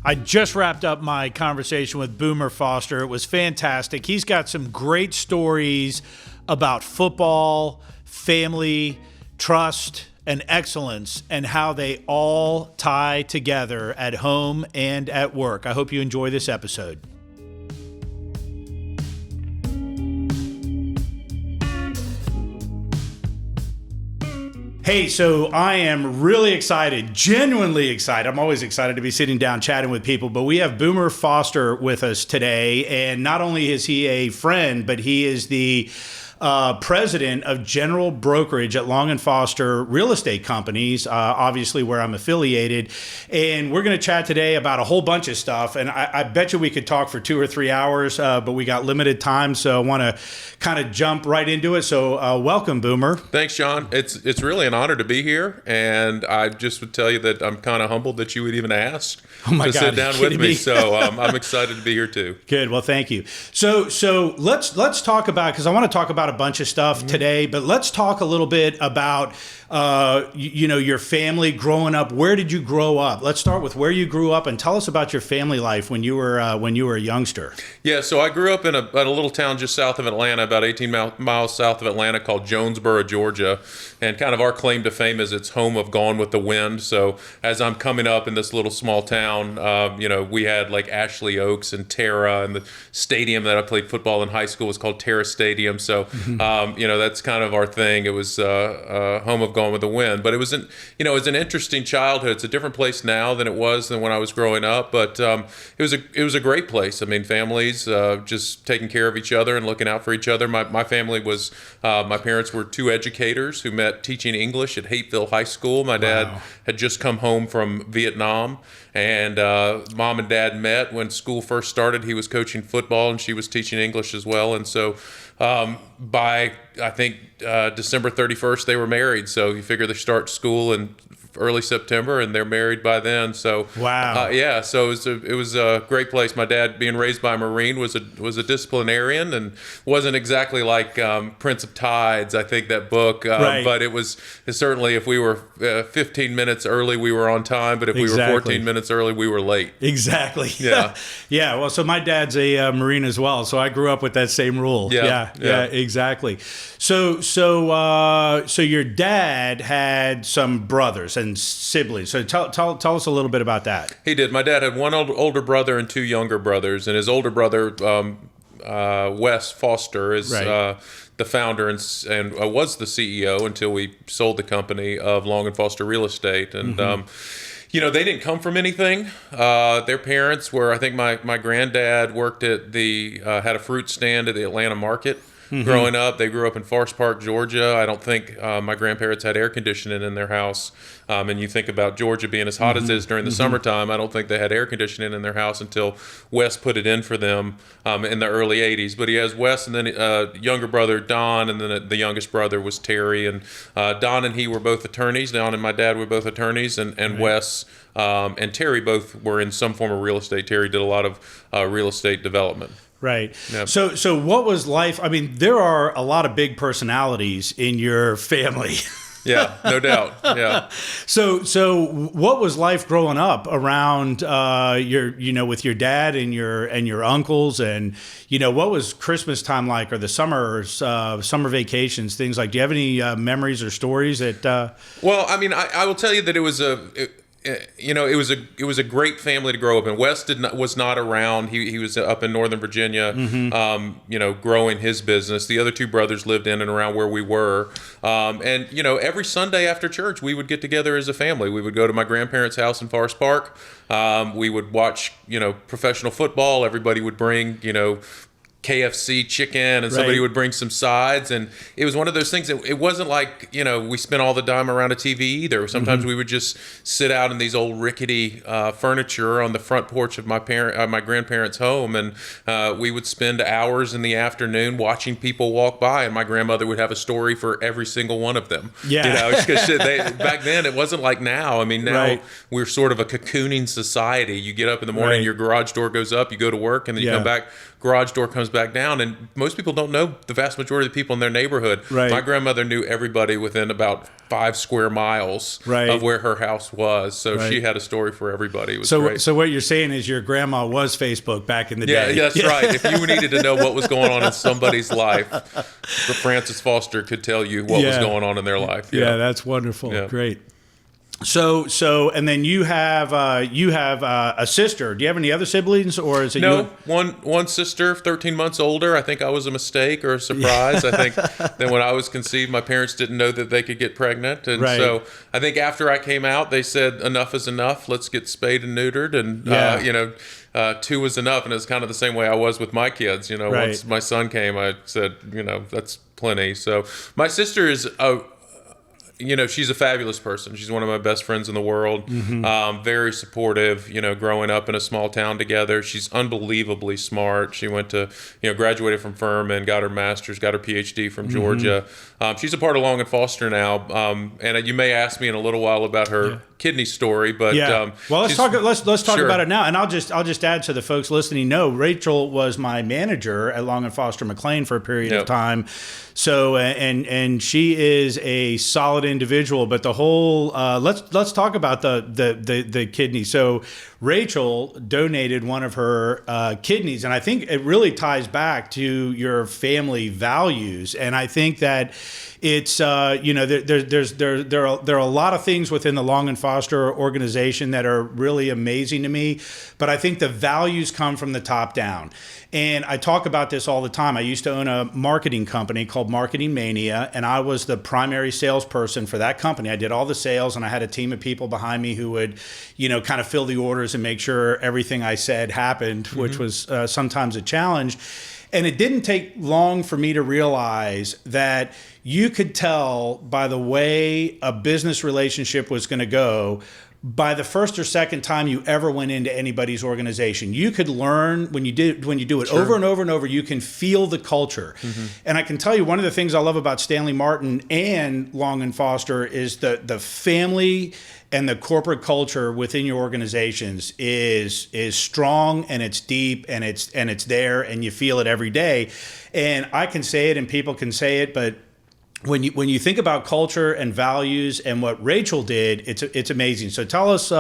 I just wrapped up my conversation with Boomer Foster. It was fantastic. He's got some great stories about football, family, trust, and excellence, and how they all tie together at home and at work. I hope you enjoy this episode. Hey, so I am really excited, genuinely excited. I'm always excited to be sitting down chatting with people, but we have Boomer Foster with us today. And not only is he a friend, but he is the President of General Brokerage at Long & Foster Real Estate Companies, obviously where I'm affiliated. And we're going to chat today about a whole bunch of stuff. And I bet you we could talk for 2 or 3 hours, but we got limited time. So I want to kind of jump right into it. So welcome, Boomer. Thanks, John. It's really an honor to be here. And I just would tell you that I'm kind of humbled that you would even ask to sit down with me. So I'm excited to be here too. Good. Well, thank you. So let's talk about, because I want to talk about a bunch of stuff today, but let's talk a little bit about your family growing up. Where did you grow up? Let's start with where you grew up and tell us about your family life when you were a youngster. Yeah, so I grew up in a little town just south of Atlanta, about 18 miles south of Atlanta, called Jonesboro, Georgia. And kind of our claim to fame is it's home of Gone with the Wind. So as I'm coming up in this little small town, we had like Ashley Oaks and Terra, and the stadium that I played football in high school was called Terra Stadium. So that's kind of our thing. It was home of Gone with the Wind, but it was an interesting childhood. It's a different place now than it was when I was growing up, but it was a great place. I mean, families just taking care of each other and looking out for each other. My family was my parents were 2 educators who met teaching English at Hateville High School. My dad had just come home from Vietnam, and mom and dad met when school first started. He was coaching football and she was teaching English as well, and so by I think December 31st they were married. So you figure they start school in early September and they're married by then. So wow. So it was a great place. My dad, being raised by a Marine, was a disciplinarian and wasn't exactly like Prince of Tides, I think, that book. Right. But it's certainly, if we were 15 minutes early, we were on time. But if we were 14 minutes early, we were late. Exactly. Yeah. Yeah. Well, so my dad's a Marine as well, so I grew up with that same rule. Yeah. Exactly. So your dad had some brothers and siblings. So tell us a little bit about that. He did. My dad had one older brother and 2 younger brothers, and his older brother, Wes Foster, is the founder and was the CEO until we sold the company of Long & Foster Real Estate. And they didn't come from anything. Their parents were, I think my granddad worked at had a fruit stand at the Atlanta market. Growing up, they grew up in Forest Park, Georgia. I don't think my grandparents had air conditioning in their house. And you think about Georgia being as hot as it is during the summertime. I don't think they had air conditioning in their house until Wes put it in for them in the early 80s. But he has Wes and then younger brother Don, and then the youngest brother was Terry. And Don and he were both attorneys. Don and my dad were both attorneys, and Wes and Terry both were in some form of real estate. Terry did a lot of real estate development. Right. Yep. So what was life? I mean, there are a lot of big personalities in your family. Yeah, no doubt. Yeah. So what was life growing up around with your dad and your uncles, and what was Christmas time like, or the summer vacations, things like? Do you have any memories or stories that? Well, I mean, I will tell you that it was it was a great family to grow up in. Wes was not around. He was up in Northern Virginia, growing his business. The other 2 brothers lived in and around where we were. Every Sunday after church, we would get together as a family. We would go to my grandparents' house in Forest Park. We would watch, professional football. Everybody would bring, KFC chicken, and somebody would bring some sides, and it was one of those things that it wasn't like we spent all the time around a TV either. Sometimes we would just sit out in these old rickety furniture on the front porch of my grandparents' home, and we would spend hours in the afternoon watching people walk by, and my grandmother would have a story for every single one of them. Because back then it wasn't like now. I mean, now we're sort of a cocooning society. You get up in the morning, your garage door goes up, you go to work, and then you come back, garage door comes back down, and most people don't know the vast majority of the people in their neighborhood. Right. My grandmother knew everybody within about 5 square miles Right. of where her house was, so Right. she had a story for everybody. It was So, great. so what you're saying is your grandma was Facebook back in the Yeah, day. that's right. If you needed to know what was going on in somebody's life, Francis Foster could tell you what was Yeah. going on in their life. Yeah, that's wonderful. Yeah. Great. So, and then you have a sister. Do you have any other siblings, or is it No, you? one sister, 13 months older. I think I was a mistake or a surprise. I think that when I was conceived, my parents didn't know that they could get pregnant. And Right. so I think after I came out, they said, enough is enough. Let's get spayed and neutered. And, Yeah. 2 was enough. And it's kind of the same way I was with my kids. Right. Once my son came, I said, that's plenty. So my sister is she's a fabulous person. She's one of my best friends in the world. Very supportive, growing up in a small town together. She's unbelievably smart. She went to, graduated from Furman, got her master's, got her PhD from Georgia. She's a part of Long and Foster now. And you may ask me in a little while about her kidney story, but Yeah. Well, let's talk. Let's talk Sure. about it now. And I'll just add to the folks listening. No, Rachel was my manager at Long and Foster McLean for a period of Yep. time. So and she is a solid individual. But the whole let's talk about the kidney. So Rachel donated one of her kidneys, and I think it really ties back to your family values. And I think that it's there are a lot of things within the Long and Foster organization that are really amazing to me, but I think the values come from the top down. And I talk about this all the time. I used to own a marketing company called Marketing Mania, and I was the primary salesperson for that company. I did all the sales, and I had a team of people behind me who would, kind of fill the orders and make sure everything I said happened, which was sometimes a challenge. And it didn't take long for me to realize that you could tell by the way a business relationship was going to go by the first or second time you ever went into anybody's organization. You could learn when you do it over and over and over, you can feel the culture. And I can tell you one of the things I love about Stanley Martin and Long and Foster is the family and the corporate culture within your organizations is strong, and it's deep, and it's there, and you feel it every day. And I can say it and people can say it, but when you think about culture and values and what Rachel did, it's amazing. So tell us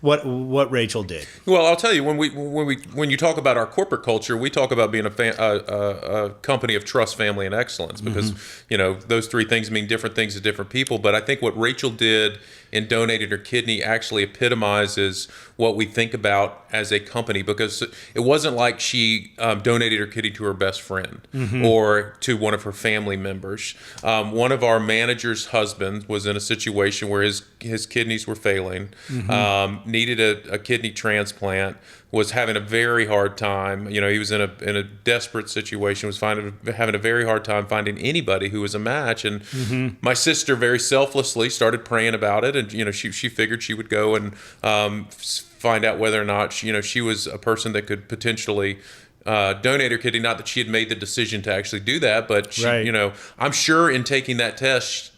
what Rachel did. Well, I'll tell you, when you talk about our corporate culture, we talk about being a company of trust, family, and excellence, because those three things mean different things to different people. But I think what Rachel did in donating her kidney actually epitomizes what we think about as a company, because it wasn't like she donated her kidney to her best friend or to one of her family members. One of our manager's husband was in a situation where his kidneys were failing, needed a kidney transplant, was having a very hard time. He was in a desperate situation, was having a very hard time finding anybody who was a match. And my sister very selflessly started praying about it, and she figured she would go and find out whether or not she was a person that could potentially donate her kidney. Not that she had made the decision to actually do that, but she, Right. I'm sure in taking that test,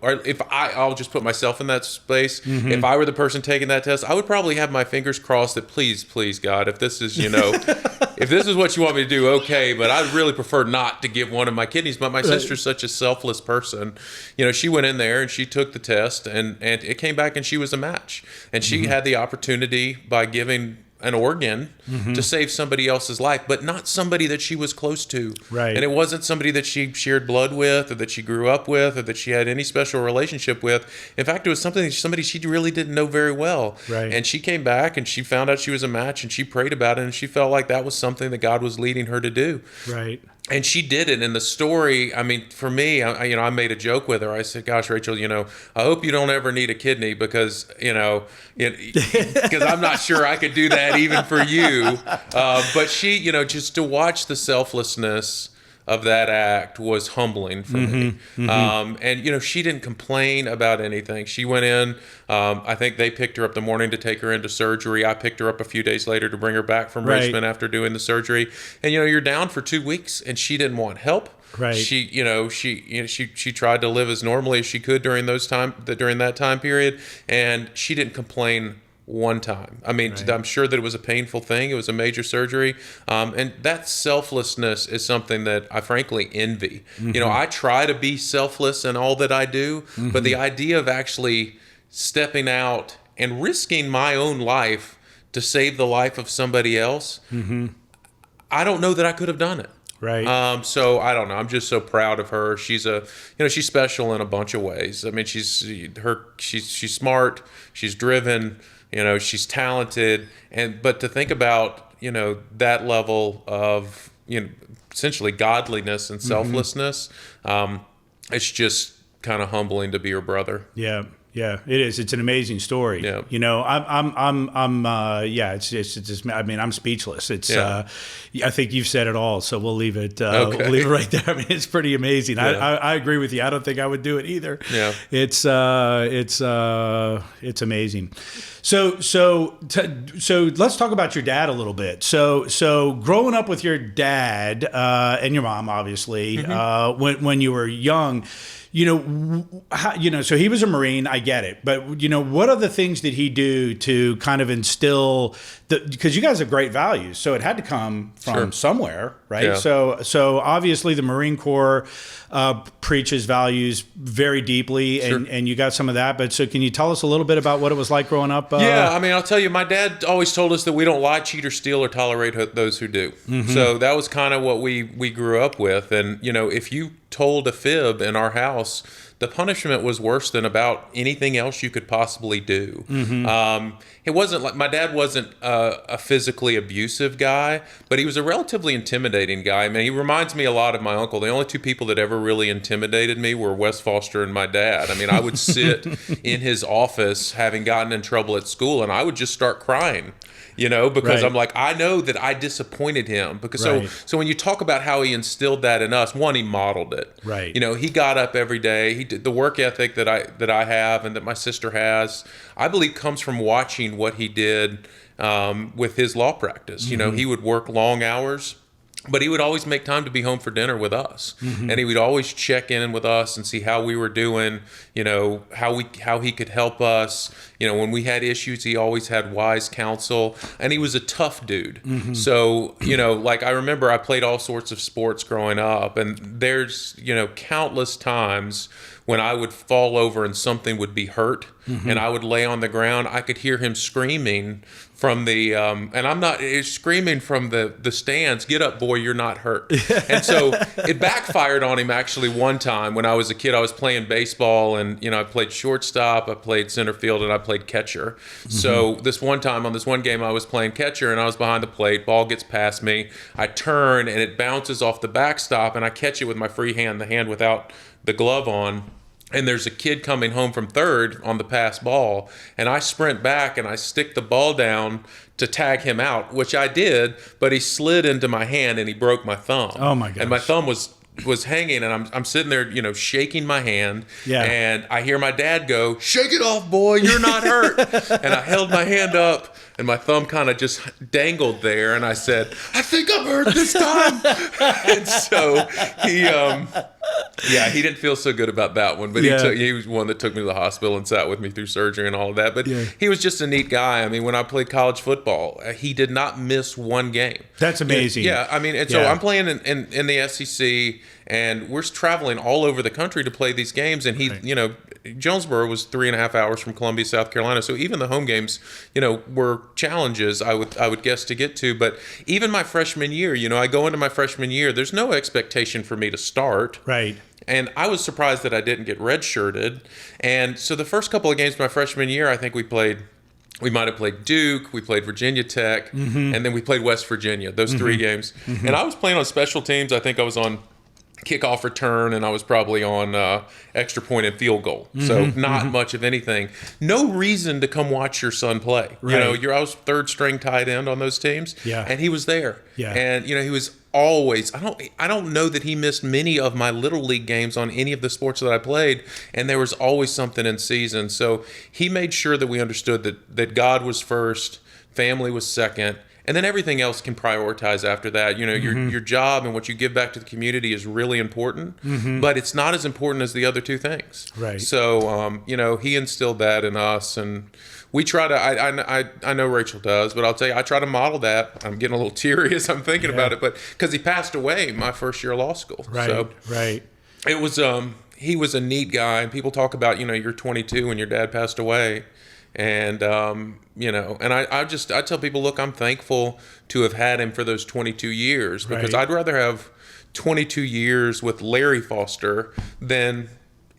or if I'll just put myself in that space. If I were the person taking that test, I would probably have my fingers crossed that please God, if this is, if this is what you want me to do, okay, but I'd really prefer not to give one of my kidneys. But my sister's such a selfless person. She went in there and she took the test, and it came back and she was a match. And she had the opportunity by giving an organ to save somebody else's life, but not somebody that she was close to. Right. And it wasn't somebody that she shared blood with, or that she grew up with, or that she had any special relationship with. In fact, it was somebody she really didn't know very well. Right. And she came back and she found out she was a match, and she prayed about it, and she felt like that was something that God was leading her to do. Right. And she did it. And the story, I mean, for me, I made a joke with her. I said, gosh, Rachel, I hope you don't ever need a kidney, because, because I'm not sure I could do that even for you. But she, just to watch the selflessness of that act was humbling for me. And she didn't complain about anything. She went in, I think they picked her up the morning to take her into surgery. I picked her up a few days later to bring her back from Right. Richmond after doing the surgery. And you're down for 2 weeks, and she didn't want help. Right. She tried to live as normally as she could during that time period, and she didn't complain one time. I mean, Right. I'm sure that it was a painful thing. It was a major surgery. And that selflessness is something that I frankly envy. You know, I try to be selfless in all that I do, but the idea of actually stepping out and risking my own life to save the life of somebody else, I don't know that I could have done it. Right. So I don't know. I'm just so proud of her. She's she's special in a bunch of ways. I mean, she's smart. She's driven. You know, she's talented. But to think about, you know, that level of, you know, essentially godliness and selflessness, it's just kind of humbling to be her brother. Yeah. Yeah, it is. It's an amazing story. Yeah. You know, it's just, I mean, I'm speechless. It's, Yeah. I think you've said it all, so we'll leave it, Okay. we'll leave it right there. I mean, it's pretty amazing. Yeah. I agree with you. I don't think I would do it either. Yeah. It's amazing. So let's talk about your dad a little bit. So growing up with your dad, and your mom, obviously, when you were young, you know, so he was a Marine. I get it, but you know, what other things did he do to kind of instill because you guys have great values, so it had to come from somewhere, right? Yeah. So obviously the Marine Corps preaches values very deeply, and you got some of that. But so can you tell us a little bit about what it was like growing up? Yeah, I mean, I'll tell you, my dad always told us that we don't lie, cheat, or steal, or tolerate those who do. So that was kind of what we grew up with. And, you know, if you told a fib in our house, the punishment was worse than about anything else you could possibly do. It wasn't like my dad wasn't a physically abusive guy, but he was a relatively intimidating guy. I mean, he reminds me a lot of my uncle. The only two people that ever really intimidated me were Wes Foster and my dad. I mean, I would sit in his office having gotten in trouble at school, and I would just start crying. You know, because I'm like, I know that I disappointed him. Because so when you talk about how he instilled that in us, one, he modeled it. Right. You know, he got up every day. He did the work ethic that I have and that my sister has, I believe comes from watching what he did with his law practice. You know, he would work long hours, but he would always make time to be home for dinner with us. And he would always check in with us and see how we were doing, you know, how he could help us. You know, when we had issues, he always had wise counsel, and he was a tough dude. So, you know, like I remember I played all sorts of sports growing up, and there's, you know, countless times when I would fall over and something would be hurt, and I would lay on the ground. I could hear him screaming from the, and I'm not screaming from the stands, "Get up, boy, you're not hurt." And so it backfired on him actually one time when I was a kid. I was playing baseball, and, you know, I played shortstop, I played center field, and I played catcher. So this one time on this one game, I was playing catcher, and I was behind the plate. Ball gets past me. I turn, and it bounces off the backstop, and I catch it with my free hand, the hand without the glove on. And there's a kid coming home from third on the pass ball, and I sprint back and I stick the ball down to tag him out, which I did, but he slid into my hand and he broke my thumb. Oh my gosh. And my thumb was hanging, and I'm sitting there, you know, shaking my hand. Yeah. And I hear my dad go, "Shake it off, boy, you're not hurt." And I held my hand up, and my thumb kind of just dangled there, and I said, "I think I'm hurt this time." And so he didn't feel so good about that one, but he was one that took me to the hospital and sat with me through surgery and all of that. But he was just a neat guy. I mean, when I played college football, he did not miss one game. That's amazing. Yeah, I mean, and so I'm playing in the SEC, and we're traveling all over the country to play these games. And he, you know, Jonesboro was 3.5 hours from Columbia, South Carolina. So even the home games, you know, were challenges, I would guess, to get to. But even my freshman year, you know, I go into my freshman year, there's no expectation for me to start. Right. And I was surprised that I didn't get redshirted. And so the first couple of games my freshman year, I think we might have played Duke, we played Virginia Tech, and then we played West Virginia, those 3 games. And I was playing on special teams. I think I was on kickoff return, and I was probably on extra point and field goal. So not much of anything. No reason to come watch your son play. Right. You know, I was third string tight end on those teams, and he was there. Yeah. And, you know, he was always, I don't know that he missed many of my little league games on any of the sports that I played, and there was always something in season. So he made sure that we understood that God was first, family was second, and then everything else can prioritize after that. You know, your job and what you give back to the community is really important, but it's not as important as the other two things. Right. So, you know, he instilled that in us, and we try to. I know Rachel does, but I'll tell you, I try to model that. I'm getting a little teary as I'm thinking about it, but because he passed away my first year of law school. Right. So Right. it was. He was a neat guy, and people talk about, you know, you're 22 and your dad passed away. And, you know, and I tell people, look, I'm thankful to have had him for those 22 years, because Right. I'd rather have 22 years with Larry Foster than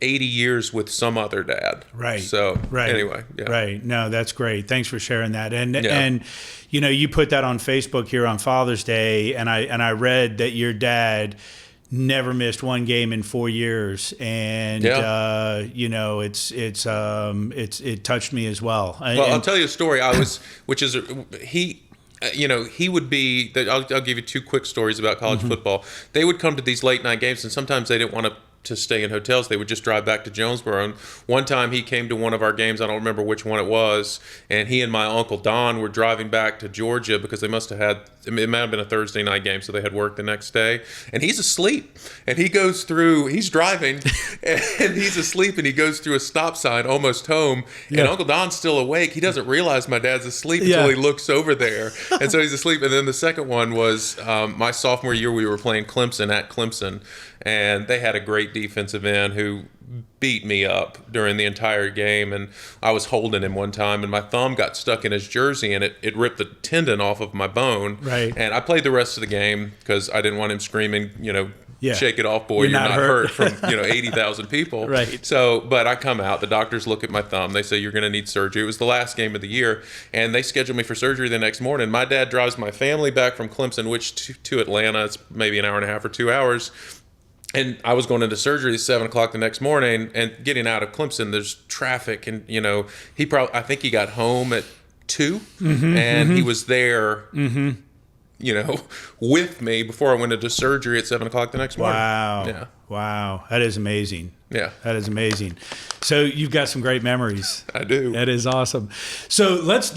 80 years with some other dad. Right. So anyway, yeah. Right. No, that's great. Thanks for sharing that. And you know, you put that on Facebook here on Father's Day, and I read that your dad never missed one game in 4 years, and you know, it touched me as well. Well, I'll tell you a story. You know, he would be. I'll give you two quick stories about college football. They would come to these late night games, and sometimes they didn't want to stay in hotels. They would just drive back to Jonesboro. And one time he came to one of our games. I don't remember which one it was. And he and my Uncle Don were driving back to Georgia because they must have had, it might have been a Thursday night game, so they had work the next day. And he's asleep. And he goes through, he's driving, and he's asleep, and he goes through a stop sign almost home. And Uncle Don's still awake. He doesn't realize my dad's asleep until he looks over there. And so he's asleep. And then the second one was my sophomore year, we were playing Clemson at Clemson. And they had a great defensive end who beat me up during the entire game. And I was holding him one time, and my thumb got stuck in his jersey, and it ripped the tendon off of my bone. Right. And I played the rest of the game because I didn't want him screaming, you know, shake it off, boy, you're not hurt from, you know, 80,000 people. Right. So, but I come out, the doctors look at my thumb, they say, you're going to need surgery. It was the last game of the year, and they scheduled me for surgery the next morning. My dad drives my family back from Clemson, which to Atlanta, it's maybe an hour and a half or 2 hours. And I was going into surgery at 7 o'clock the next morning, and getting out of Clemson, there's traffic, and, you know, I think he got home at 2, and he was there, you know, with me before I went into surgery at 7 o'clock the next morning. Wow. Yeah. Wow. That is amazing. Yeah. That is amazing. So you've got some great memories. I do. That is awesome. So let's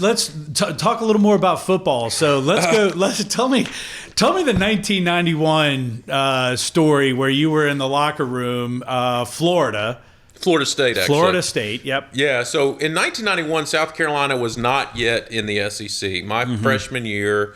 talk a little more about football. So tell me the 1991 story where you were in the locker room, Florida State, actually. Florida State, yep. Yeah, so in 1991, South Carolina was not yet in the SEC. My freshman year,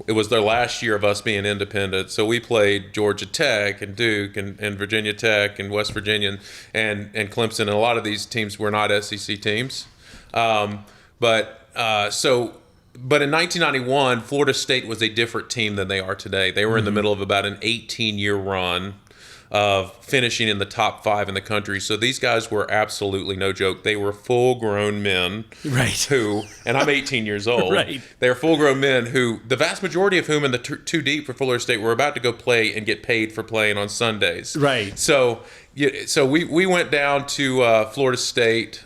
it was their last year of us being independent. So we played Georgia Tech and Duke and Virginia Tech and West Virginia and Clemson. And a lot of these teams were not SEC teams. But in 1991, Florida State was a different team than they are today. They were in the middle of about an 18-year run of finishing in the top 5 in the country. So these guys were absolutely no joke. They were full-grown men, right? Who, and I'm 18 years old. Right. They're full-grown men who, the vast majority of whom in the two deep for Florida State were about to go play and get paid for playing on Sundays. Right. So we went down to Florida State.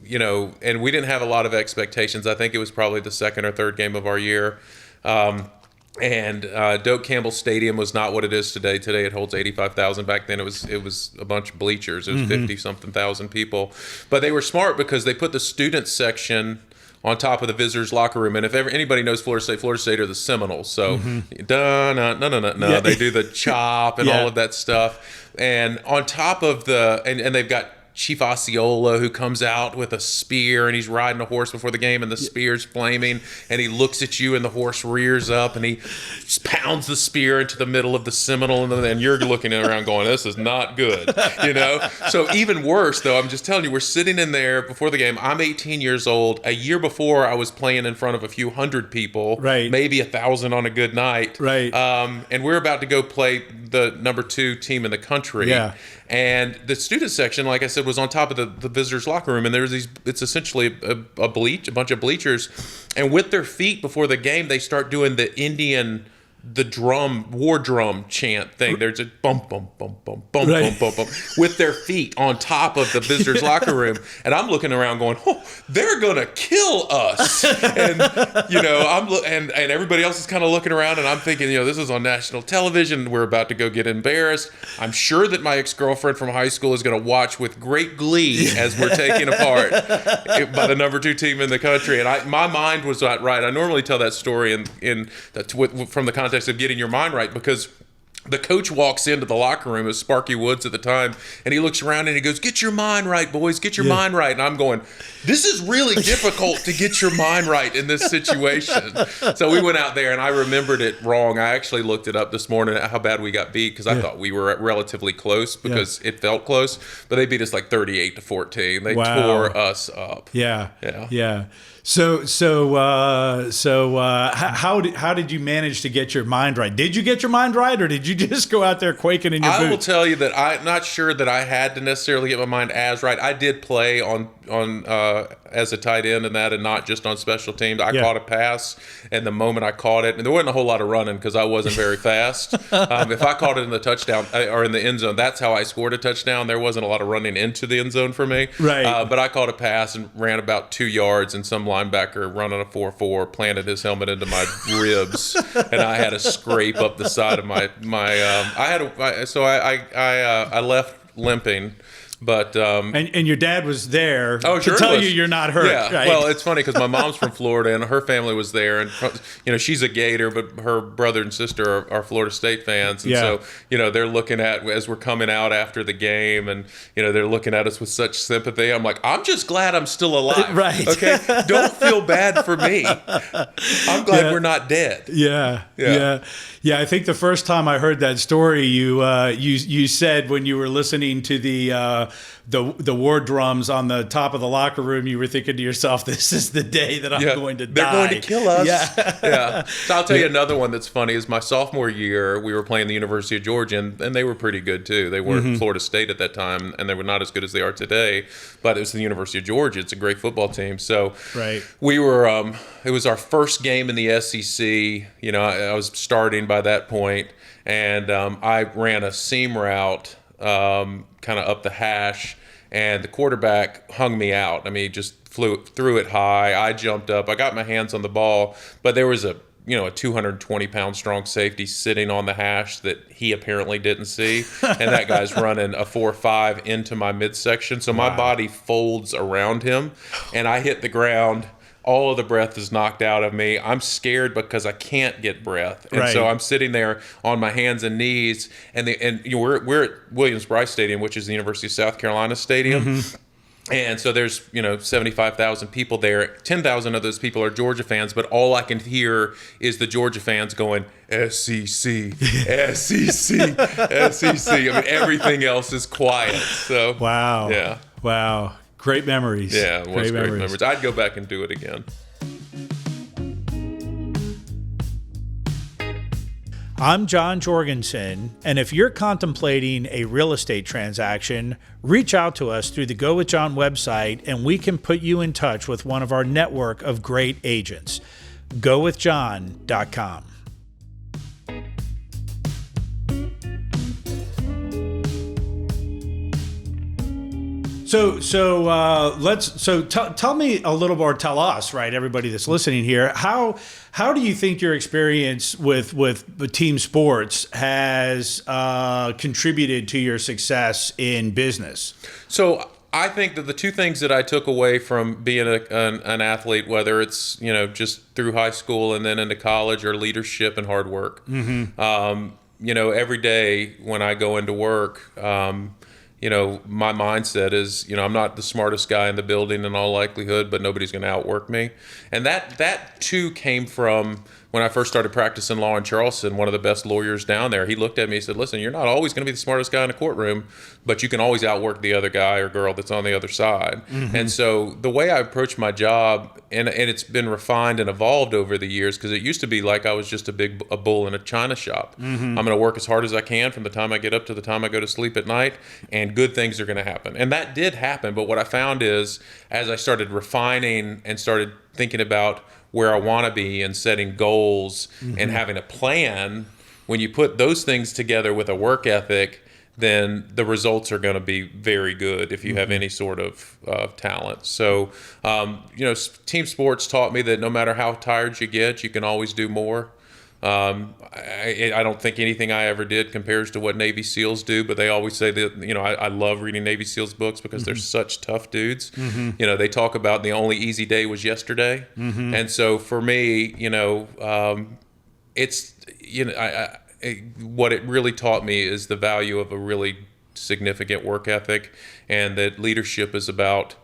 You know, and we didn't have a lot of expectations. I think it was probably the second or third game of our year. And Doak Campbell Stadium was not what it is today. Today it holds 85,000. Back then it was a bunch of bleachers. It was 50-something thousand people. But they were smart because they put the students section on top of the visitors' locker room. And if anybody knows Florida State are the Seminoles. So, no. They do the chop and all of that stuff. And on top of and they've got Chief Osceola, who comes out with a spear, and he's riding a horse before the game, and the spear's flaming, and he looks at you, and the horse rears up, and he pounds the spear into the middle of the Seminole, and you're looking around going, this is not good, you know? So even worse, though, I'm just telling you, we're sitting in there before the game. I'm 18 years old. A year before, I was playing in front of a few hundred people, right? Maybe 1,000 on a good night, right? And we're about to go play the number 2 team in the country. Yeah. And the student section, like I said, was on top of the visitors' locker room, and there's it's essentially a bunch of bleachers, and with their feet before the game, they start doing the Indian the war drum chant thing. There's a bum, bum, bum, bum, bum, Right. bum, bum, bum, with their feet on top of the visitors' locker room. And I'm looking around going, oh, they're going to kill us. And, and everybody else is kind of looking around, and I'm thinking, this is on national television. We're about to go get embarrassed. I'm sure that my ex-girlfriend from high school is going to watch with great glee as we're taken apart by the number 2 team in the country. And my mind was not right. I normally tell that story from the context of getting your mind right, because the coach walks into the locker room, as Sparky Woods at the time, and he looks around and he goes, "Get your mind right, boys, get your mind right." And I'm going, this is really difficult to get your mind right in this situation. So we went out there, and I remembered it wrong. I actually looked it up this morning at how bad we got beat, because I thought we were relatively close, because it felt close, but they beat us like 38-14. They tore us up. Yeah. So how did you manage to get your mind right? Did you get your mind right, or did you just go out there quaking in your boots? I will tell you that I'm not sure that I had to necessarily get my mind as right. I did play on as a tight end and not just on special teams. I caught a pass, and the moment I caught it, and there wasn't a whole lot of running because I wasn't very fast. If I caught it in the touchdown or in the end zone, that's how I scored a touchdown. There wasn't a lot of running into the end zone for me. Right. But I caught a pass and ran about 2 yards, and some linebacker running a 4.4 planted his helmet into my ribs, and I had a scrape up the side of I left limping. But and your dad was there sure to tell you you're not hurt. Yeah. Right? Well, it's funny because my mom's from Florida and her family was there, and she's a Gator, but her brother and sister are Florida State fans, and so they're looking at as we're coming out after the game, and they're looking at us with such sympathy. I'm like, I'm just glad I'm still alive. Right. Okay. Don't feel bad for me. I'm glad we're not dead. Yeah. I think the first time I heard that story, you said when you were listening to the war drums on the top of the locker room, you were thinking to yourself, "This is the day that I'm going to die. They're going to kill us." Yeah. So I'll tell you another one that's funny is my sophomore year, we were playing the University of Georgia, and they were pretty good too. They weren't Florida State at that time, and they were not as good as they are today. But it was the University of Georgia. It's a great football team. So we were. It was our first game in the SEC. I was starting by that point, and I ran a seam route, kind of up the hash, and the quarterback hung me out. I mean, he just threw it high. I jumped up. I got my hands on the ball, but there was a 220-pound strong safety sitting on the hash that he apparently didn't see, and that guy's running a 4.5 into my midsection. So my body folds around him, and I hit the ground. All of the breath is knocked out of me. I'm scared because I can't get breath, and so I'm sitting there on my hands and knees. And we're at Williams-Brice Stadium, which is the University of South Carolina Stadium. And so there's 75,000 people there. 10,000 of those people are Georgia fans, but all I can hear is the Georgia fans going SEC, SEC, SEC. I mean, everything else is quiet. So Wow. Great memories. Yeah, it was great memories. I'd go back and do it again. I'm John Jorgensen, and if you're contemplating a real estate transaction, reach out to us through the Go With John website, and we can put you in touch with one of our network of great agents. GoWithJohn.com. So tell me a little more. Tell us, right? Everybody that's listening here, how do you think your experience with team sports has contributed to your success in business? So I think that the two things that I took away from being an athlete, whether it's just through high school and then into college, are leadership and hard work. Every day when I go into work. My mindset is, I'm not the smartest guy in the building in all likelihood, but nobody's going to outwork me. And that too came from when I first started practicing law in Charleston. One of the best lawyers down there, he looked at me and said, "Listen, you're not always going to be the smartest guy in a courtroom, but you can always outwork the other guy or girl that's on the other side." And so the way I approach my job, and it's been refined and evolved over the years, because it used to be like I was just a bull in a china shop. I'm going to work as hard as I can from the time I get up to the time I go to sleep at night, and good things are going to happen. And that did happen. But what I found is, as I started refining and started thinking about where I want to be and setting goals and having a plan, when you put those things together with a work ethic, then the results are going to be very good if you have any sort of talent. So, team sports taught me that no matter how tired you get, you can always do more. I don't think anything I ever did compares to what Navy SEALs do, but they always say that, I love reading Navy SEALs books because they're such tough dudes. They talk about the only easy day was yesterday. And so for me, it's, what it really taught me is the value of a really significant work ethic, and that leadership is about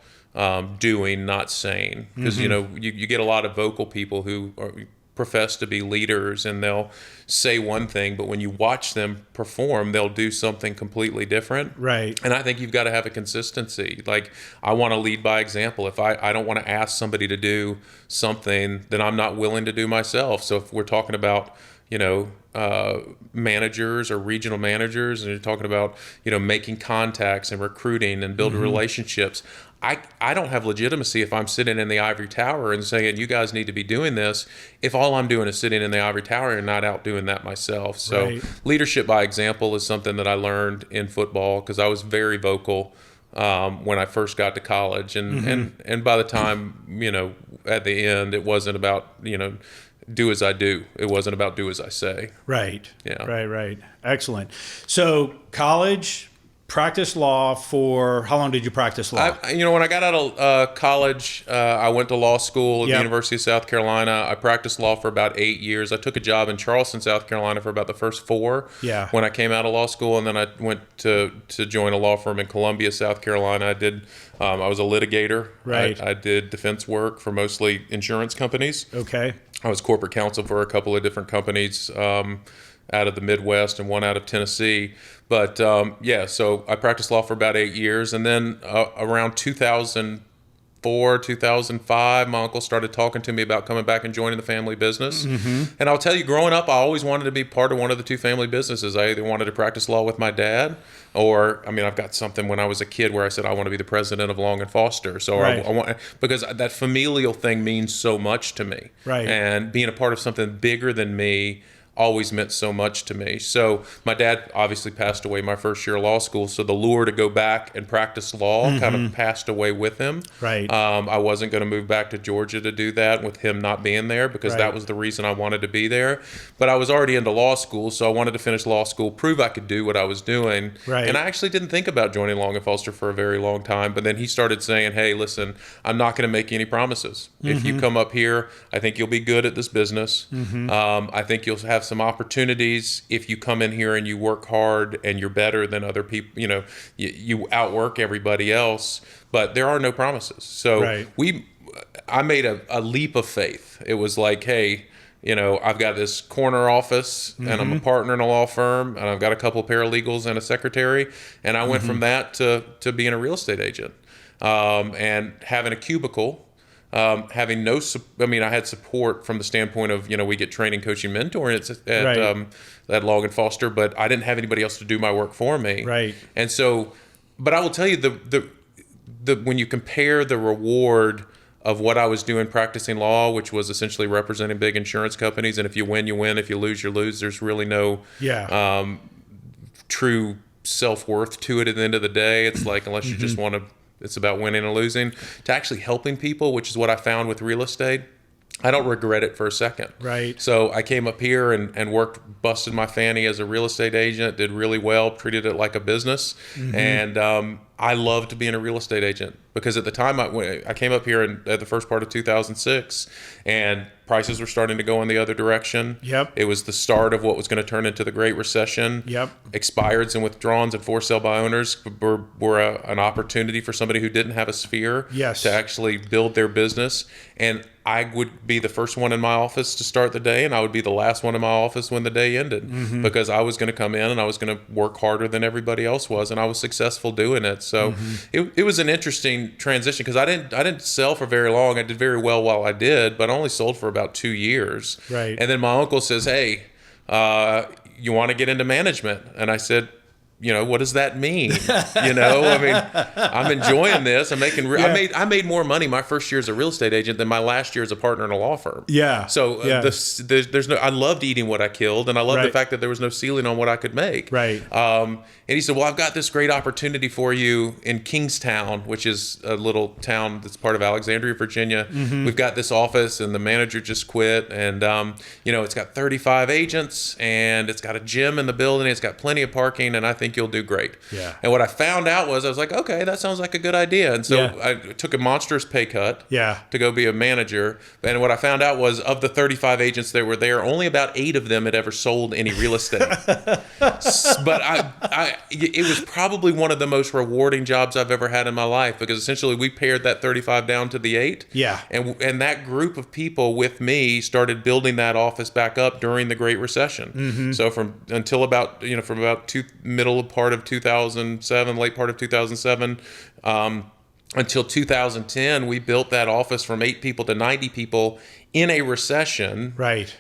doing, not saying. Because, you get a lot of vocal people who profess to be leaders, and they'll say one thing, but when you watch them perform, they'll do something completely different. Right. And I think you've got to have a consistency. Like, I want to lead by example. If I don't want to ask somebody to do something that I'm not willing to do myself. So if we're talking about, managers or regional managers, and you're talking about, making contacts and recruiting and building relationships, I don't have legitimacy if I'm sitting in the ivory tower and saying, you guys need to be doing this, if all I'm doing is sitting in the ivory tower and not out doing that myself. So leadership by example is something that I learned in football, because I was very vocal when I first got to college. And by the time, at the end, it wasn't about, do as I do. It wasn't about do as I say. Right. Yeah. Right. Excellent. So college, practice law for, how long did you practice law? When I got out of college, I went to law school at the University of South Carolina. I practiced law for about 8 years. I took a job in Charleston, South Carolina for about the first 4 when I came out of law school. And then I went to join a law firm in Columbia, South Carolina. I was a litigator. Right. I did defense work for mostly insurance companies. Okay. I was corporate counsel for a couple of different companies out of the Midwest and one out of Tennessee. But so I practiced law for about 8 years. And then around 2004, 2005, my uncle started talking to me about coming back and joining the family business. And I'll tell you, growing up, I always wanted to be part of one of the two family businesses. I either wanted to practice law with my dad, or, I've got something when I was a kid where I said I want to be the president of Long and Foster. So I want, because that familial thing means so much to me. Right. And being a part of something bigger than me always meant so much to me. So my dad obviously passed away my first year of law school, so the lure to go back and practice law kind of passed away with him. Right. I wasn't going to move back to Georgia to do that with him not being there, because that was the reason I wanted to be there. But I was already into law school, so I wanted to finish law school, prove I could do what I was doing. Right. And I actually didn't think about joining Long and Foster for a very long time, but then he started saying, hey, listen, I'm not going to make any promises. If you come up here, I think you'll be good at this business. I think you'll have some opportunities if you come in here and you work hard and you're better than other people. You outwork everybody else, but there are no promises. So I made a leap of faith. It was like, hey, I've got this corner office and I'm a partner in a law firm, and I've got a couple of paralegals and a secretary, and I went from that to being a real estate agent, and having a cubicle. Having I had support from the standpoint of, we get training, coaching, mentoring at Long and Foster, but I didn't have anybody else to do my work for me. Right. And so, but I will tell you, the when you compare the reward of what I was doing practicing law, which was essentially representing big insurance companies, and if you win, you win. If you lose, you lose. There's really no true self-worth to it at the end of the day. It's like, unless you just want to, it's about winning and losing, to actually helping people, which is what I found with real estate. I don't regret it for a second. Right. So I came up here and worked, busted my fanny as a real estate agent, did really well, treated it like a business. And I loved being a real estate agent, because at the time I came up here at the first part of 2006, and prices were starting to go in the other direction. Yep. It was the start of what was going to turn into the Great Recession. Yep. Expireds and withdrawals and for sale by owners were an opportunity for somebody who didn't have a sphere to actually build their business. And I would be the first one in my office to start the day, and I would be the last one in my office when the day ended, because I was going to come in and I was going to work harder than everybody else was, and I was successful doing it. So it was an interesting transition, because I didn't sell for very long. I did very well while I did, but I only sold for about 2 years. Right. And then my uncle says, hey, you want to get into management? And I said, what does that mean? I mean, I'm enjoying this. I'm making. I made more money my first year as a real estate agent than my last year as a partner in a law firm. Yeah. So there's no. I loved eating what I killed, and I loved the fact that there was no ceiling on what I could make. Right. And he said, "Well, I've got this great opportunity for you in Kingstown, which is a little town that's part of Alexandria, Virginia. Mm-hmm. We've got this office, and the manager just quit, and it's got 35 agents, and it's got a gym in the building. It's got plenty of parking, and I think you'll do great." Yeah. And what I found out was I was like, okay, that sounds like a good idea. And so I took a monstrous pay cut to go be a manager. And what I found out was of the 35 agents that were there, only about 8 of them had ever sold any real estate. But it was probably one of the most rewarding jobs I've ever had in my life, because essentially we pared that 35 down to the 8. Yeah. And that group of people with me started building that office back up during the Great Recession. Mm-hmm. So from about middle part of 2007, late part of 2007, until 2010, we built that office from 8 people to 90 people in a recession. Right.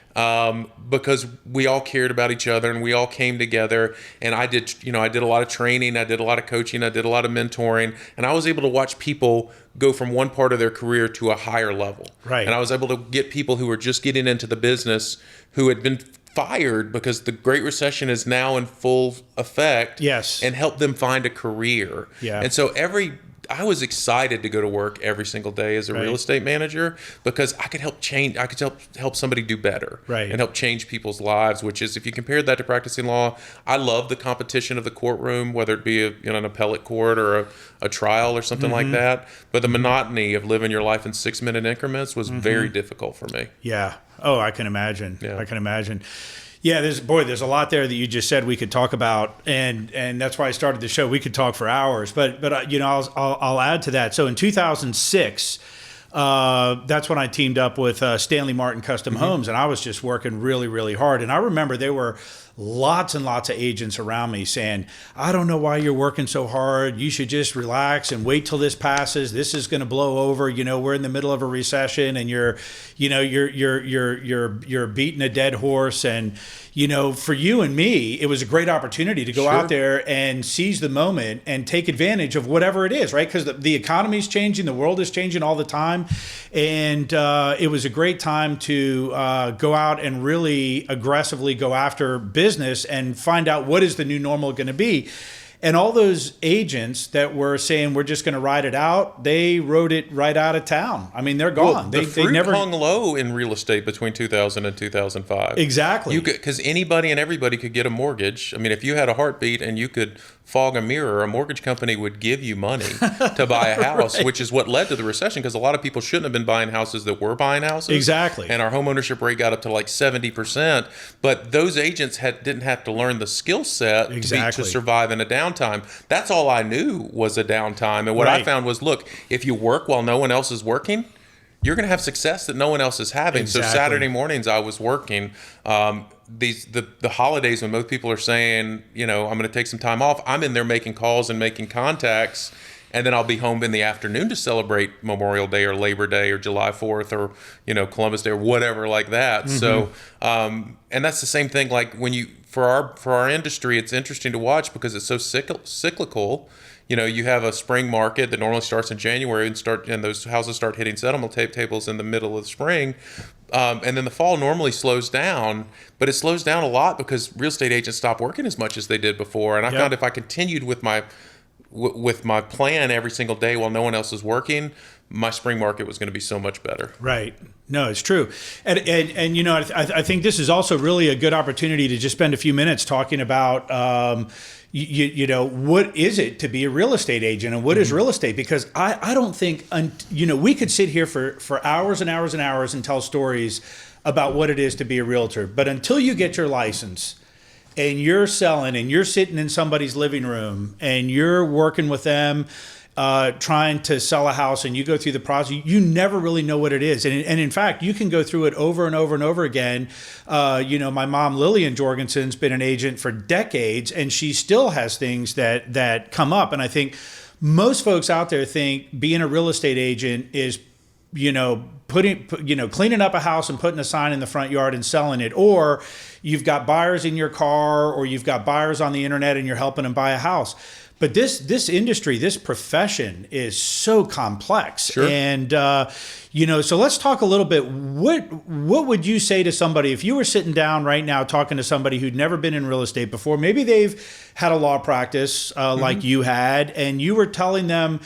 Because we all cared about each other and we all came together. And I did a lot of training, I did a lot of coaching, I did a lot of mentoring, and I was able to watch people go from one part of their career to a higher level. Right. And I was able to get people who were just getting into the business who had been fired because the Great Recession is now in full effect. Yes. And help them find a career. Yeah. And so I was excited to go to work every single day as a real estate manager, because I could help change. I could help somebody do better, and help change people's lives. Which is, if you compared that to practicing law, I love the competition of the courtroom, whether it be an appellate court or a trial or something like that. But the monotony of living your life in 6-minute increments was very difficult for me. Yeah. Oh, I can imagine. Yeah. I can imagine. Yeah, there's a lot there that you just said we could talk about, and that's why I started the show. We could talk for hours, but I'll add to that. So in 2006, that's when I teamed up with Stanley Martin Custom Homes, and I was just working really, really hard. And I remember there were lots and lots of agents around me saying, "I don't know why you're working so hard. You should just relax and wait till this passes. This is going to blow over. We're in the middle of a recession, and you're beating a dead horse." And for you and me, it was a great opportunity to go out there and seize the moment and take advantage of whatever it is, right? Because the economy is changing, the world is changing all the time, and it was a great time to go out and really aggressively go after business and find out what is the new normal going to be. And all those agents that were saying we're just going to ride it out, they rode it right out of town. I mean, they're gone. Well, the fruit never hung low in real estate between 2000 and 2005. Exactly. Because anybody and everybody could get a mortgage. I mean, if you had a heartbeat and you could fog a mirror, a mortgage company would give you money to buy a house, which is what led to the recession, because a lot of people shouldn't have been buying houses that were buying houses. Exactly. And our home ownership rate got up to like 70%. But those agents didn't have to learn the skill set to survive in a downtime. That's all I knew was a downtime. And what I found was, look, if you work while no one else is working, you're going to have success that no one else is having. Exactly. So Saturday mornings I was working. The holidays when most people are saying, I'm going to take some time off, I'm in there making calls and making contacts, and then I'll be home in the afternoon to celebrate Memorial Day or Labor Day or July 4th or Columbus Day or whatever like that. Mm-hmm. So and that's the same thing. Like when for our industry, it's interesting to watch because it's so cyclical. You have a spring market that normally starts in January and those houses start hitting settlement tables in the middle of the spring. And then the fall normally slows down, but it slows down a lot because real estate agents stop working as much as they did before. And I found if I continued with my plan every single day while no one else is working, my spring market was going to be so much better. Right. No, it's true. And I think this is also really a good opportunity to just spend a few minutes talking about, what is it to be a real estate agent and what is real estate? Because I don't think, we could sit here for hours and hours and hours and tell stories about what it is to be a realtor. But until you get your license and you're selling and you're sitting in somebody's living room and you're working with them, trying to sell a house, and you go through the process, you never really know what it is. And in fact, you can go through it over and over and over again. My mom, Lillian Jorgensen's been an agent for decades, and she still has things that come up. And I think most folks out there think being a real estate agent is cleaning up a house and putting a sign in the front yard and selling it, or you've got buyers in your car, or you've got buyers on the internet and you're helping them buy a house. But this industry, this profession is so complex. Sure. And, so let's talk a little bit. What would you say to somebody if you were sitting down right now talking to somebody who'd never been in real estate before? Maybe they've had a law practice like you had, and you were telling them,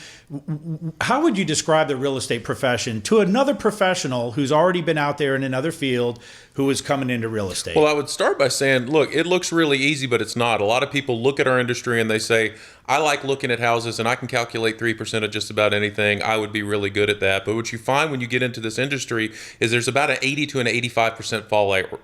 how would you describe the real estate profession to another professional who's already been out there in another field who is coming into real estate? Well, I would start by saying, look, it looks really easy, but it's not. A lot of people look at our industry and they say, I like looking at houses and I can calculate 3% of just about anything. I would be really good at that. But what you find when you get into this industry is there's about an 80 to an 85%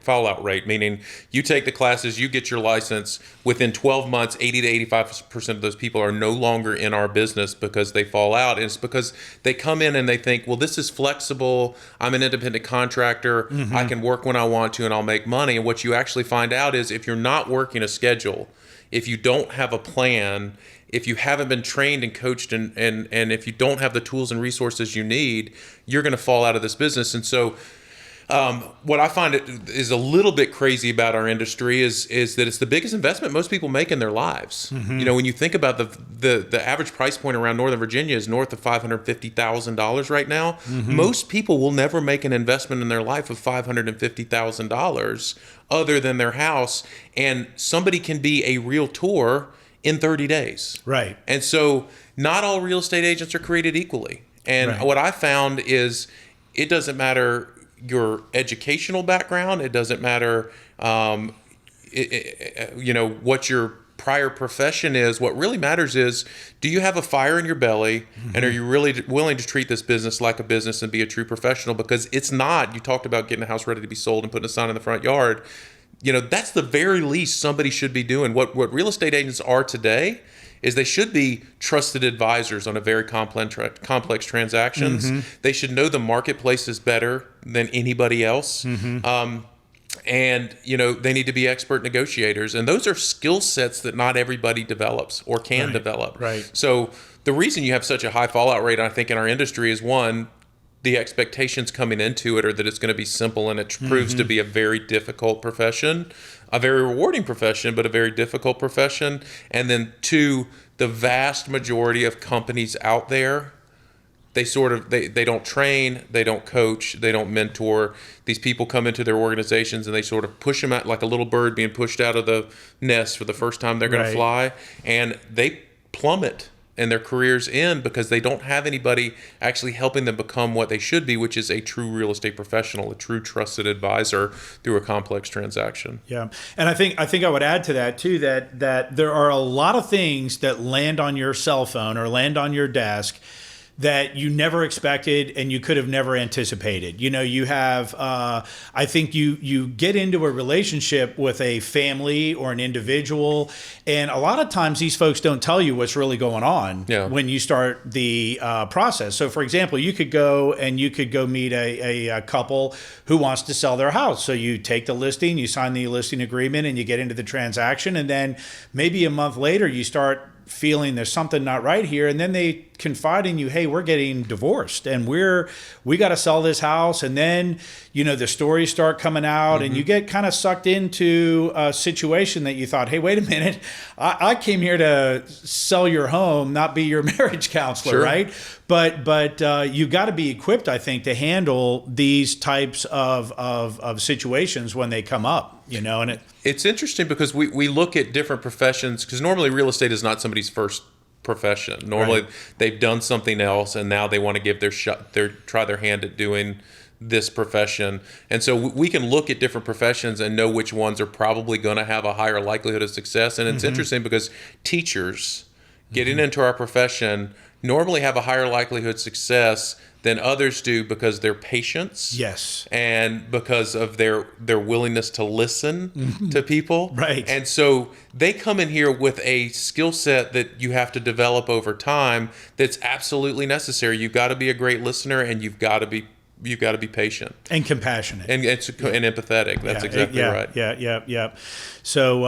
fallout rate, meaning you take the classes, you get your license, within 12 months, 80 to 85% of those people are no longer in our business because they fall out. And it's because they come in and they think, well, this is flexible. I'm an independent contractor. I can work when I want to and I'll make money. And what you actually find out is if you're not working a schedule, if you don't have a plan, if you haven't been trained and coached and if you don't have the tools and resources you need, you're going to fall out of this business. And so what I find is a little bit crazy about our industry is that it's the biggest investment most people make in their lives. When you think about the average price point around Northern Virginia is north of $550,000 right now. Most people will never make an investment in their life of $550,000 other than their house. And somebody can be a realtor in 30 days. Right. And so not all real estate agents are created equally. And what I found is it doesn't matter your educational background. It doesn't matter, what your prior profession is. What really matters is, do you have a fire in your belly, and are you really willing to treat this business like a business and be a true professional? Because it's not. You talked about getting a house ready to be sold and putting a sign in the front yard. That's the very least somebody should be doing. What real estate agents are today is they should be trusted advisors on a very complex transactions. They should know the marketplaces better than anybody else. And, they need to be expert negotiators. And those are skill sets that not everybody develops or can develop. Right. So the reason you have such a high fallout rate, I think, in our industry is, one, the expectations coming into it are that it's going to be simple, and it proves to be a very difficult profession, a very rewarding profession, but a very difficult profession. And then two, the vast majority of companies out there, they don't train, they don't coach, they don't mentor. These people come into their organizations and they sort of push them out like a little bird being pushed out of the nest for the first time they're going to fly, and they plummet and their careers end because they don't have anybody actually helping them become what they should be, which is a true real estate professional, a true trusted advisor through a complex transaction. Yeah. And I think I would add to that too, that there are a lot of things that land on your cell phone or land on your desk that you never expected and you could have never anticipated. You have, I think you get into a relationship with a family or an individual, and a lot of times these folks don't tell you what's really going on when you start the process. So for example, you could go meet a couple who wants to sell their house. So you take the listing, you sign the listing agreement, and you get into the transaction. And then maybe a month later, you start feeling there's something not right here, and then they confide in you, hey, we're getting divorced and we got to sell this house. And then the stories start coming out, and you get kind of sucked into a situation that you thought, hey, wait a minute, I came here to sell your home, not be your marriage counselor. Right? But you got to be equipped, I think, to handle these types of situations when they come up. And it's interesting because we look at different professions, because normally real estate is not somebody's first profession. Normally they've done something else and now they want to give try their hand at doing this profession. And so we can look at different professions and know which ones are probably going to have a higher likelihood of success. And it's interesting because teachers getting into our profession normally have a higher likelihood of success than others do because their patience, and because of their willingness to listen to people, right? And so they come in here with a skill set that you have to develop over time. That's absolutely necessary. You've got to be a great listener, and you've got to be got to be patient and compassionate and empathetic. That's exactly right. Yeah. So,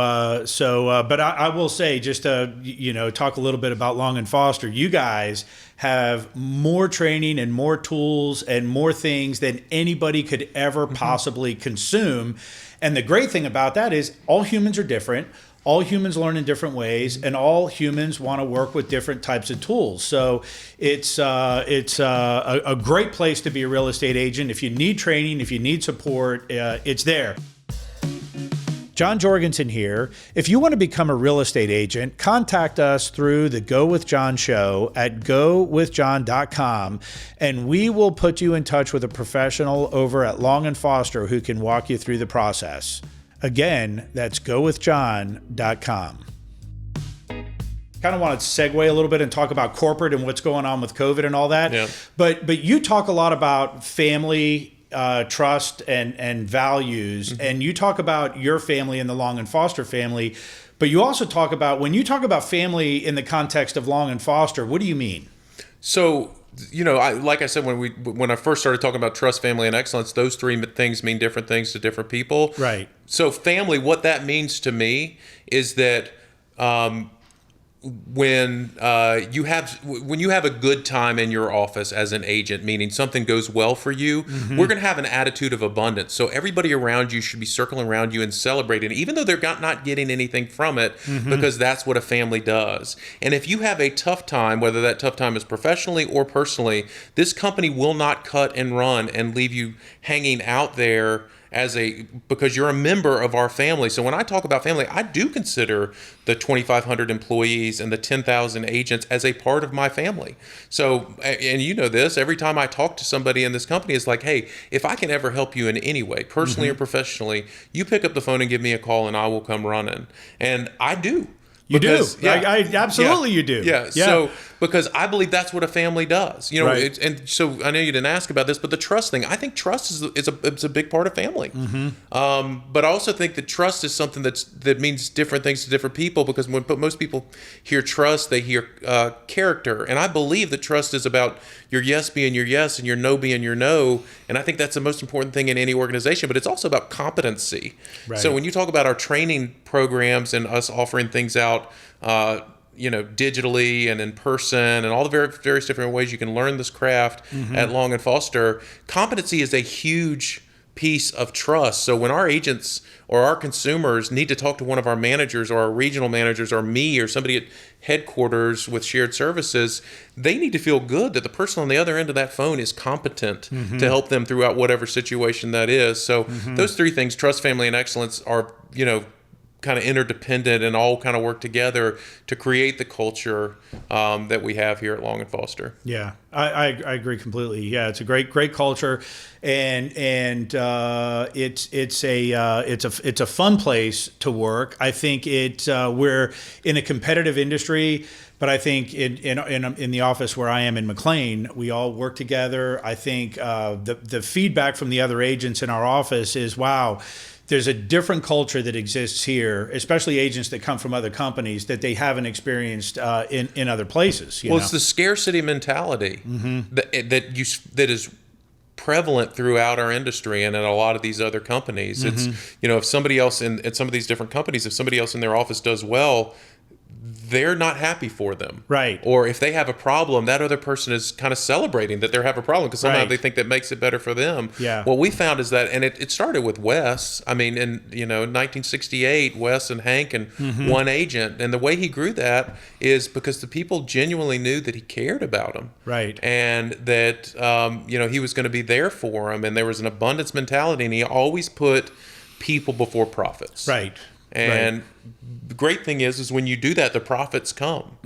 but I will say, just to talk a little bit about Long and Foster. You guys have more training and more tools and more things than anybody could ever possibly consume. And the great thing about that is all humans are different. All humans learn in different ways, and all humans want to work with different types of tools. So it's a great place to be a real estate agent. If you need training, if you need support, it's there. John Jorgensen here. If you want to become a real estate agent, contact us through the Go With John show at gowithjohn.com, and we will put you in touch with a professional over at Long & Foster who can walk you through the process. Again, that's gowithjohn.com. Kind of want to segue a little bit and talk about corporate and what's going on with COVID and all that. Yeah. But you talk a lot about family, trust, and values, and you talk about your family and the Long and Foster family. But you also talk about, when you talk about family in the context of Long and Foster, what do you mean? So, like I said, when I first started talking about trust, family, and excellence, those three things mean different things to different people. Right. So family, what that means to me is that when you have a good time in your office as an agent, meaning something goes well for you, we're going to have an attitude of abundance. So everybody around you should be circling around you and celebrating, even though they're not getting anything from it, because that's what a family does. And if you have a tough time, whether that tough time is professionally or personally, this company will not cut and run and leave you hanging out there because you're a member of our family. So when I talk about family, I do consider the 2,500 employees and the 10,000 agents as a part of my family. So, and you know this, every time I talk to somebody in this company, it's like, hey, if I can ever help you in any way, personally or professionally, you pick up the phone and give me a call and I will come running. And I do. You do. I absolutely you do. Yeah. So, because I believe that's what a family does. Right. And so I know you didn't ask about this, but the trust thing, I think trust is a big part of family. But I also think that trust is something that means different things to different people, because when most people hear trust, they hear character. And I believe that trust is about your yes being your yes and your no being your no. And I think that's the most important thing in any organization, but it's also about competency. Right. So when you talk about our training programs and us offering things out, digitally and in person and all the various different ways you can learn this craft at Long and Foster, competency is a huge piece of trust. So when our agents or our consumers need to talk to one of our managers or our regional managers or me or somebody at headquarters with shared services, they need to feel good that the person on the other end of that phone is competent to help them throughout whatever situation that is. So those three things, trust, family, and excellence, are, kind of interdependent and all kind of work together to create the culture that we have here at Long and Foster. Yeah, I agree completely. Yeah, it's a great culture, and it's a fun place to work. I think we're in a competitive industry, but I think in the office where I am in McLean, we all work together. I think the feedback from the other agents in our office is, wow, there's a different culture that exists here, especially agents that come from other companies that they haven't experienced in other places. It's the scarcity mentality that is prevalent throughout our industry and in a lot of these other companies. It's, if somebody else at some of these different companies, if somebody else in their office does well, they're not happy for them. Right. Or if they have a problem, that other person is kind of celebrating that they have a problem because somehow they think that makes it better for them. Yeah. What we found is that, and it started with Wes. I mean, in 1968, Wes and Hank and one agent. And the way he grew that is because the people genuinely knew that he cared about them. Right. And that, he was going to be there for them. And there was an abundance mentality, and he always put people before profits. Right. And the great thing is when you do that, the profits come.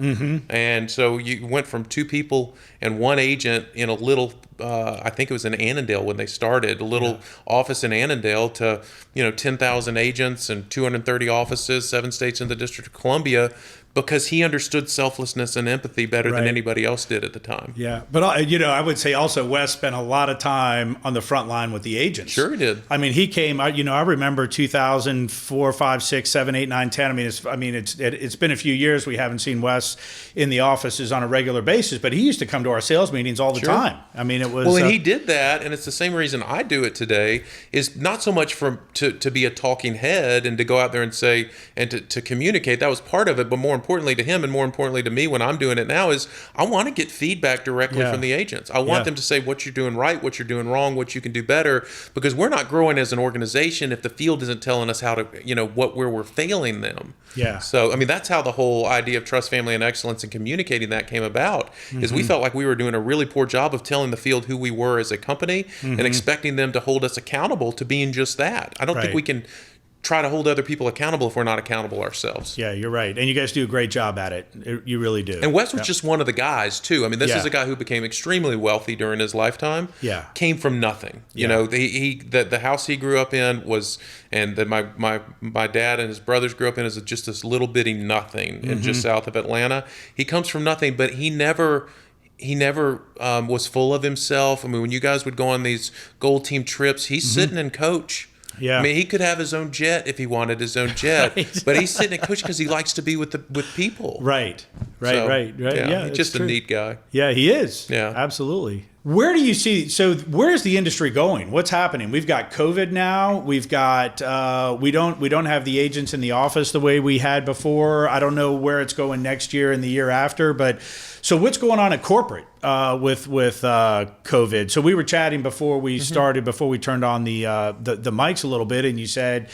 And so you went from 2 people and 1 agent in a little, I think it was in Annandale when they started, a little office in Annandale, to 10,000 agents and 230 offices, 7 states in the District of Columbia, because he understood selflessness and empathy better than Right. anybody else did at the time. Yeah, but I would say also Wes spent a lot of time on the front line with the agents. Sure he did. I mean, he came. I remember 2004, 5, 6, 7, 8, 9, 10. It's been a few years. We haven't seen Wes in the offices on a regular basis, but he used to come to our sales meetings all the Sure. time. I mean, it was Well, and he did that, and it's the same reason I do it today. Is not so much to be a talking head and to go out there and say and to communicate. That was part of it, but more importantly to him and more importantly to me when I'm doing it now is I want to get feedback directly Yeah. from the agents. I want Yeah. them to say what you're doing right, what you're doing wrong, what you can do better, because we're not growing as an organization if the field isn't telling us how to, where we're failing them. Yeah. So, I mean, that's how the whole idea of trust, family, and excellence and communicating that came about, is we felt like we were doing a really poor job of telling the field who we were as a company and expecting them to hold us accountable to being just that. I don't think Right. we can try to hold other people accountable if we're not accountable ourselves. Yeah, you're right, and you guys do a great job at it. You really do. And Wes was just one of the guys too. I mean, this Yeah. is a guy who became extremely wealthy during his lifetime. Yeah. Came from nothing. You know, the house he grew up in was, and that my dad and his brothers grew up in is just this little bitty nothing in just south of Atlanta. He comes from nothing, but he never was full of himself. I mean, when you guys would go on these gold team trips, he's sitting in coach. Yeah. I mean, he could have his own jet if he wanted his own jet, Right. but he's sitting at coach because he likes to be with people. Right. So, Yeah, he's it's just a true. neat guy. Yeah, he is. Yeah. Absolutely. Where do you see, so where's the industry going? What's happening? We've got COVID now. We've got, we don't have the agents in the office the way we had before. I don't know where it's going next year and the year after, but so what's going on at corporate with COVID? So we were chatting before we started, before we turned on the mics a little bit, and you said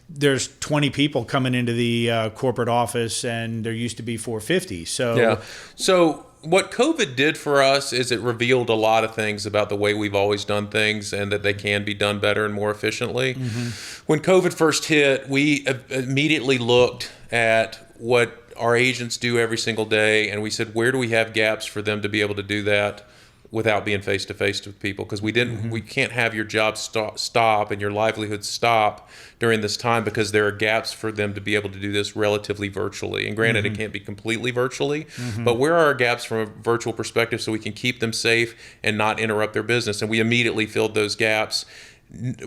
there's 20 people coming into the corporate office, and there used to be 450. So Yeah. So what COVID did for us is it revealed a lot of things about the way we've always done things and that they can be done better and more efficiently. When COVID first hit, we immediately looked at what our agents do every single day, and we said, where do we have gaps for them to be able to do that without being face to face with people? Because we can't have your job stop and your livelihood stop during this time, because there are gaps for them to be able to do this relatively virtually. And granted, it can't be completely virtually, but where are our gaps from a virtual perspective so we can keep them safe and not interrupt their business? And we immediately filled those gaps.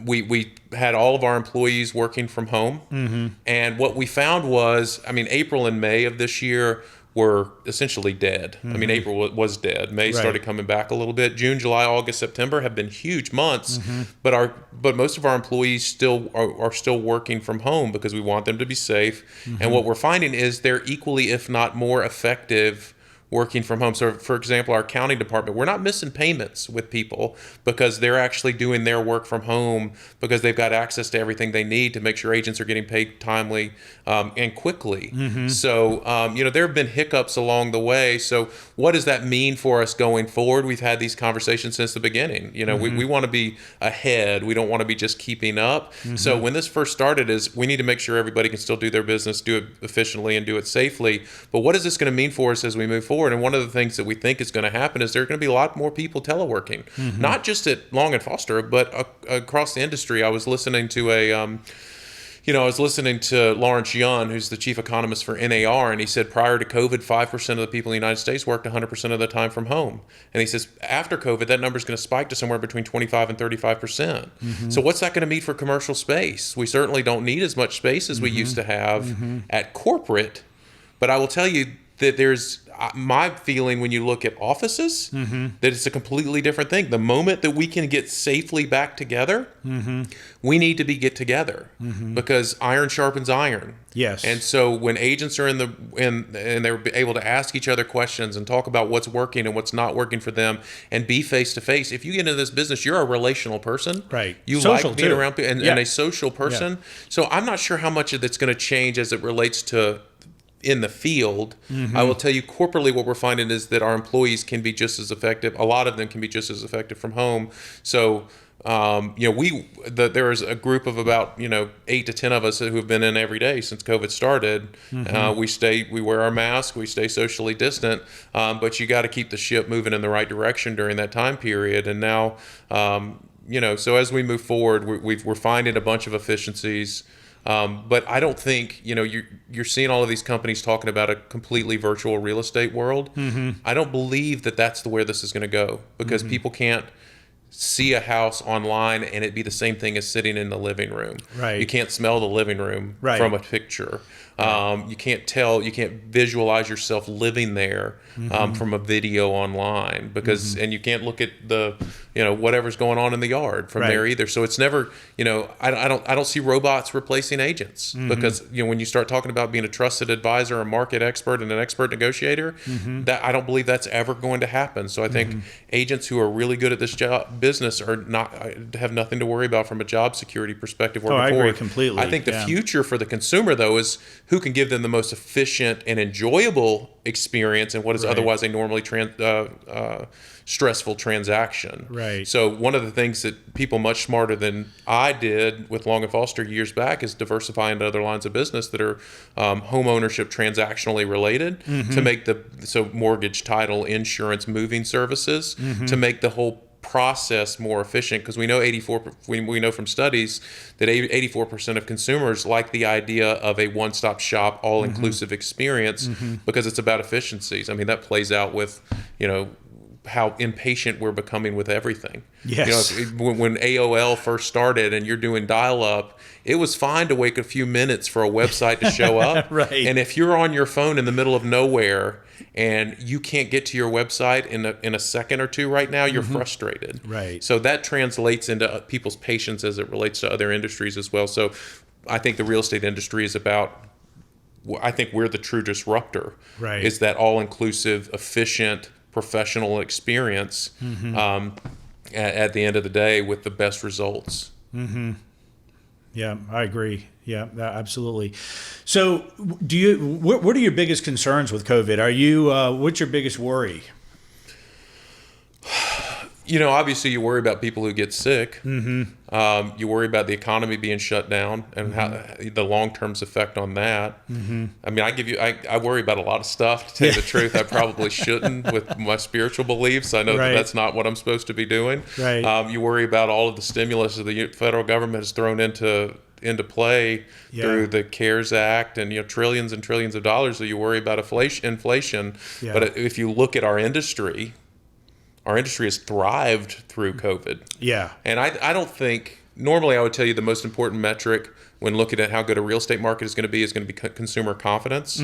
We had all of our employees working from home, and what we found was, I mean, April and May of this year were essentially dead. I mean, April was dead. May started coming back a little bit. June, July, August, September have been huge months, but most of our employees still are still working from home because we want them to be safe. And what we're finding is they're equally, if not more effective working from home. So, for example, our accounting department, we're not missing payments with people because they're actually doing their work from home because they've got access to everything they need to make sure agents are getting paid timely and quickly. So, there have been hiccups along the way. So what does that mean for us going forward? We've had these conversations since the beginning. We want to be ahead. We don't want to be just keeping up. So when this first started, is we need to make sure everybody can still do their business, do it efficiently and do it safely. But what is this going to mean for us as we move forward? And one of the things that we think is going to happen is there are going to be a lot more people teleworking, not just at Long and Foster, but across the industry. I was listening to Lawrence Yun, who's the chief economist for NAR, and he said prior to COVID, 5% of the people in the United States worked 100% of the time from home. And he says after COVID, that number is going to spike to somewhere between 25 and 35%. So what's that going to mean for commercial space? We certainly don't need as much space as we used to have at corporate, but I will tell you that there's my feeling when you look at offices, that it's a completely different thing. The moment that we can get safely back together, we need to get together because iron sharpens iron. Yes. And so when agents are and they're able to ask each other questions and talk about what's working and what's not working for them and be face to face. If you get into this business, you're a relational person. Right. You Social like being too. around people and a social person. Yeah. So I'm not sure how much of that's going to change as it relates to in the field. I will tell you corporately what we're finding is that our employees can be just as effective. A lot of them can be just as effective from home. So, there is a group of about, 8 to 10 of us who have been in every day since COVID started. We wear our mask, we stay socially distant, but you got to keep the ship moving in the right direction during that time period. And now, so as we move forward, we're finding a bunch of efficiencies. But I don't think, you're seeing all of these companies talking about a completely virtual real estate world. I don't believe that that's the where this is going to go, because people can't see a house online and it be the same thing as sitting in the living room. Right. You can't smell the living room Right. from a picture. You can't visualize yourself living there from a video online, because and you can't look at the whatever's going on in the yard from Right. there either. So it's never, I don't see robots replacing agents, because when you start talking about being a trusted advisor, a market expert, and an expert negotiator, that I don't believe that's ever going to happen. So I think agents who are really good at this business have nothing to worry about from a job security perspective working I agree forward. completely. I think the Yeah. future for the consumer, though, is who can give them the most efficient and enjoyable experience in what is Right. otherwise a normally stressful transaction. Right. So one of the things that people much smarter than I did with Long and Foster years back is diversify into other lines of business that are home ownership transactionally related, to make so mortgage, title, insurance, moving services, to make the whole process more efficient, because we know we know from studies that 84% of consumers like the idea of a one-stop shop, all-inclusive experience, because it's about efficiencies. I mean, that plays out with how impatient we're becoming with everything. Yes. When AOL first started and you're doing dial-up, it was fine to wait a few minutes for a website to show up. Right. And if you're on your phone in the middle of nowhere and you can't get to your website in a second or two right now, you're frustrated. Right. So that translates into people's patience as it relates to other industries as well. So I think the real estate industry is about, I think we're the true disruptor. Right. Is that all-inclusive, efficient, professional experience at the end of the day with the best results. Yeah, I agree. Yeah, absolutely. So, what are your biggest concerns with COVID? What's your biggest worry? Obviously you worry about people who get sick. You worry about the economy being shut down and how the long-term effect on that. I mean, I worry about a lot of stuff, to tell you the truth. I probably shouldn't with my spiritual beliefs. I know Right. that that's not what I'm supposed to be doing. Right. You worry about all of the stimulus that the federal government has thrown into play through the CARES Act, and trillions and trillions of dollars. So you worry about inflation. Yeah. But if you look at our industry has thrived through COVID. Yeah. And I don't think, normally I would tell you the most important metric when looking at how good a real estate market is going to be consumer confidence.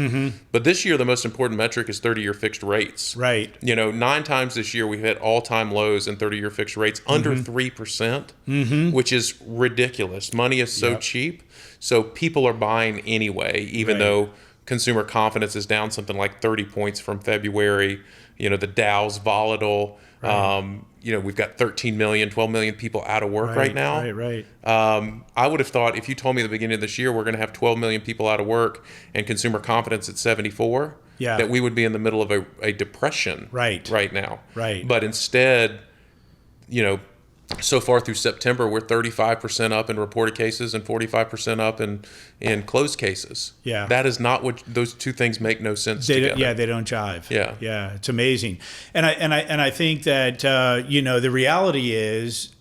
But this year, the most important metric is 30-year fixed rates. Right. 9 times this year, we've hit all-time lows in 30-year fixed rates, under 3%, which is ridiculous. Money is so cheap. So people are buying anyway, even though consumer confidence is down something like 30 points from February. The Dow's volatile. Right. We've got 13 million, 12 million people out of work right now. Right. I would have thought, if you told me at the beginning of this year we're going to have 12 million people out of work and consumer confidence at 74, that we would be in the middle of a depression right now. Right. But instead, so far through September, we're 35% up in reported cases and 45% up in closed cases. Yeah. That is not what, those two things make no sense together. Yeah, they don't jive. Yeah. Yeah, it's amazing. And I think that the reality is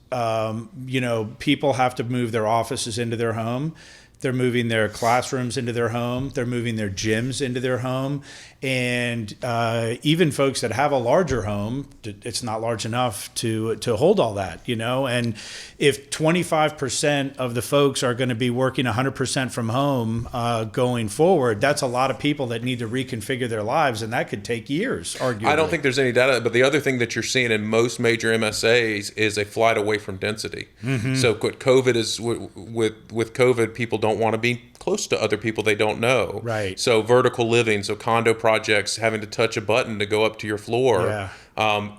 people have to move their offices into their home. They're moving their classrooms into their home. They're moving their gyms into their home. And even folks that have a larger home, it's not large enough to hold all that, And if 25% of the folks are going to be working 100% from home going forward, that's a lot of people that need to reconfigure their lives, and that could take years, arguably. I don't think there's any data, but the other thing that you're seeing in most major MSAs is a flight away from density. So what COVID is, with COVID, people don't want to be close to other people they don't know. Right. So vertical living, so condo projects, having to touch a button to go up to your floor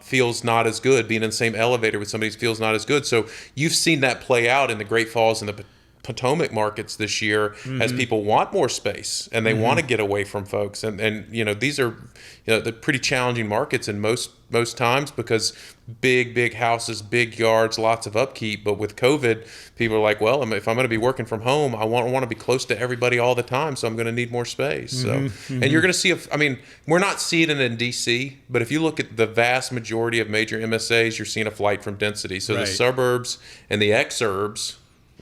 feels not as good. Being in the same elevator with somebody feels not as good. So you've seen that play out in the Great Falls and the Potomac markets this year as people want more space and they want to get away from folks. And these are they're pretty challenging markets in most times, because big houses, big yards, lots of upkeep. But with COVID, people are like, well, if I'm going to be working from home, I want to be close to everybody all the time, so I'm going to need more space. So, and you're going to see, we're not seeing it in DC, but if you look at the vast majority of major MSAs, you're seeing a flight from density. So the suburbs and the exurbs,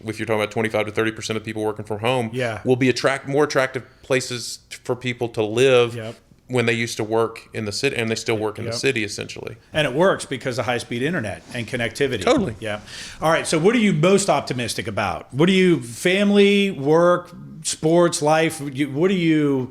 if you're talking about 25 to 30% of people working from home, Yeah. will be more attractive places for people to live. Yep. When they used to work in the city, and they still work in the city, essentially. And it works because of high-speed internet and connectivity. Totally. Yeah. All right. So what are you most optimistic about? What are you, family, work, sports, life? What are you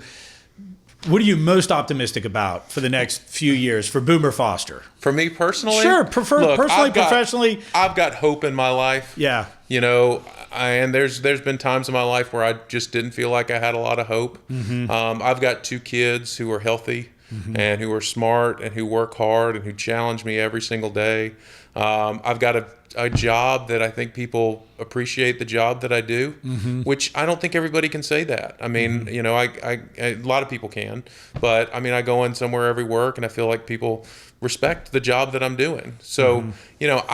most optimistic about for the next few years for Boomer Foster? For me personally? Sure. Personally, professionally. I've got hope in my life. Yeah. You know, and there's been times in my life where I just didn't feel like I had a lot of hope. Mm-hmm. I've got 2 kids who are healthy and who are smart and who work hard and who challenge me every single day. I've got a job that I think people appreciate the job that I do, which I don't think everybody can say that. I mean, you know, a lot of people can, but I mean, I go in somewhere every work and I feel like people respect the job that I'm doing. So, you know,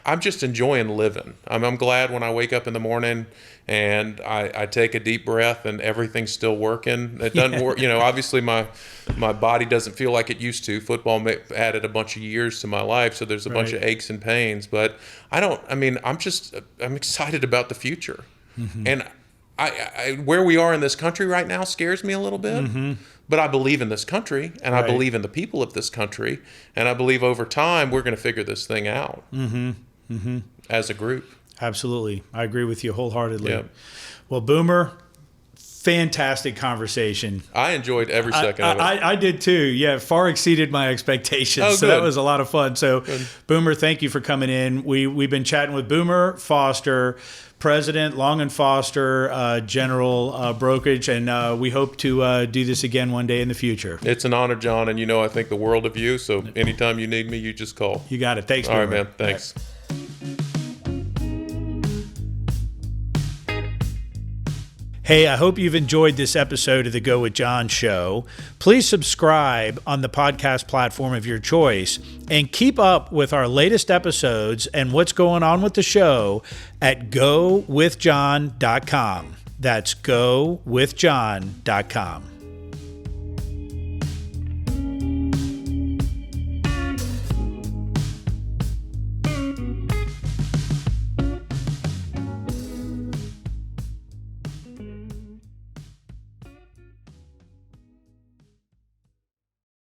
I'm just enjoying living. I'm glad when I wake up in the morning and I take a deep breath and everything's still working. It doesn't work. You know, obviously my body doesn't feel like it used to. Football added a bunch of years to my life, so there's a bunch of aches and pains. But I'm excited about the future. And I where we are in this country right now scares me a little bit. But I believe in this country, and I believe in the people of this country, and I believe over time we're going to figure this thing out as a group. Absolutely. I agree with you wholeheartedly. Yep. Well, Boomer, fantastic conversation. I enjoyed every second of it. I did too. Yeah, far exceeded my expectations. Oh, so good. that was a lot of fun. So, Boomer, thank you for coming in. We've been chatting with Boomer Foster, President, Long & Foster General Brokerage, and we hope to do this again one day in the future. It's an honor, John, and you know I think the world of you, so anytime you need me, you just call. You got it. Thanks, All Boomer. right, man. Thanks. All right. Hey, I hope you've enjoyed this episode of the Go With John show. Please subscribe on the podcast platform of your choice and keep up with our latest episodes and what's going on with the show at gowithjohn.com. That's gowithjohn.com.